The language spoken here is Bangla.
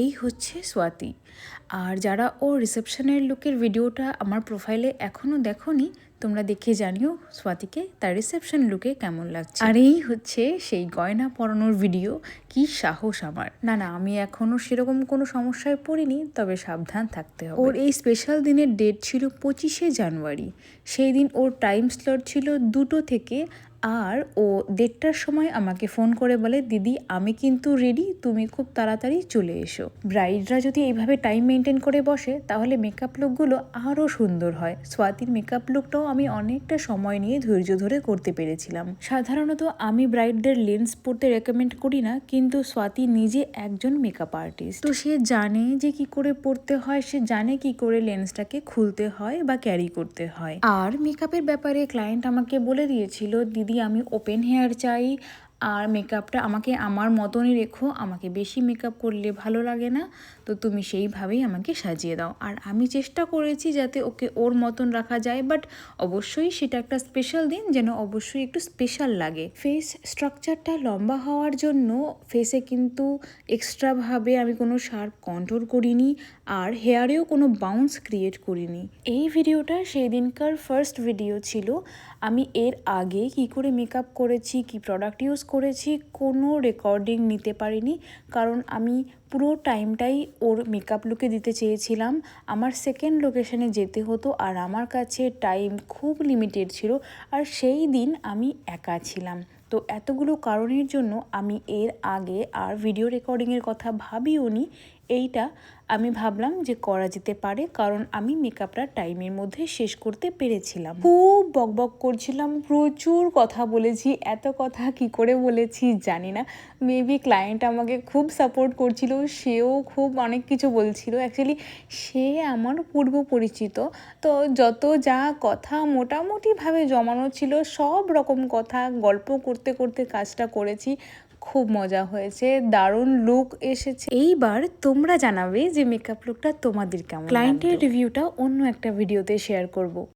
এই হচ্ছে স্বাতী। আর যারা ওর রিসেপশনের লুকের ভিডিওটা আমার প্রোফাইলে এখনও দেখোনি, তোমরা দেখে জানিও স্বাতীকে তার রিসেপশন লুকে কেমন লাগছে। আর এই হচ্ছে সেই গয়না পরানোর ভিডিও। কি সাহস আমার! না না, আমি এখনও সেরকম কোনো সমস্যায় পড়িনি, তবে সাবধান থাকতে হবে। ওর এই স্পেশাল দিনের ডেট ছিল 25শে জানুয়ারি। সেই দিন ওর টাইম স্লট ছিল 2টো থেকে, আর ও 1:30টার সময় আমাকে ফোন করে বলে, দিদি আমি কিন্তু রেডি, তুমি খুব তাড়াতাড়ি চলে এসো। ব্রাইডরা যদি এইভাবে টাইম মেনটেন করে বসে তাহলে মেকআপ লুকগুলো আরও সুন্দর হয়। স্বাতীর মেকআপ লুকটাও আমি অনেকটা সময় নিয়ে ধৈর্য ধরে করতে পেরেছিলাম। সাধারণত আমি ব্রাইডদের লেন্স পরতে রেকমেন্ড করি না, কিন্তু স্বাতী নিজে একজন মেকআপ আর্টিস্ট, তো সে জানে যে কি করে পরতে হয়, সে জানে কি করে লেন্সটাকে খুলতে হয় বা ক্যারি করতে হয়। আর মেকআপের ব্যাপারে ক্লায়েন্ট আমাকে বলে দিয়েছিল, দিদি আমি ওপেন হেয়ার চাই, আর মেকআপটা আমাকে আমার মতনই রেখো, আমাকে বেশি মেকআপ করলে ভালো লাগে না, তো তুমি সেইভাবেই আমাকে সাজিয়ে দাও। আর আমি চেষ্টা করেছি যাতে ওকে ওর মতন রাখা যায়, বাট অবশ্যই সেটা একটা স্পেশাল দিন, যেন অবশ্যই একটু স্পেশাল লাগে। ফেস স্ট্রাকচারটা লম্বা হওয়ার জন্য ফেসে কিন্তু এক্সট্রাভাবে আমি কোনো শার্প কন্ট্রোল করিনি, আর হেয়ারেও কোনো বাউন্স ক্রিয়েট করিনি। এই ভিডিওটা সেই দিনকার ফার্স্ট ভিডিও ছিল। আমি এর আগে কি করে মেকআপ করেছি, কি প্রোডাক্ট ইউজ করেছি, কোনো রেকর্ডিং নিতে পারিনি, কারণ আমি পুরো টাইমটাই ওর মেকআপ লুকে দিতে চেয়েছিলাম। আমার সেকেন্ড লোকেশনে যেতে হতো, আর আমার কাছে টাইম খুব লিমিটেড ছিল, আর সেই দিন আমি একা ছিলাম। তো এতগুলো কারণের জন্য আমি এর আগে আর ভিডিও রেকর্ডিংয়ের কথা ভাবিও নি। এইটা আমি ভাবলাম যে করা যেতে পারে, কারণ আমি মেকআপটা টাইমের মধ্যে শেষ করতে পেরেছিলাম। খুব বকবক করছিলাম, প্রচুর কথা বলেছি, এত কথা কি করে বলেছি জানি না। মেবি ক্লায়েন্ট আমাকে খুব সাপোর্ট করছিল, সেও খুব অনেক কিছু বলছিল। অ্যাকচুয়ালি সে আমার পূর্ব পরিচিত, তো যত যা কথা মোটামুটিভাবে জমানো ছিল সব রকম কথা গল্প করতে করতে কাজটা করেছি। খুব মজা হয়েছে, দারুণ লুক এসেছে। এইবার তোমরা জানাবে যে মেকআপ লুকটা তোমাদের কেমন। ক্লায়েন্টের রিভিউটা অন্য একটা ভিডিওতে শেয়ার করব।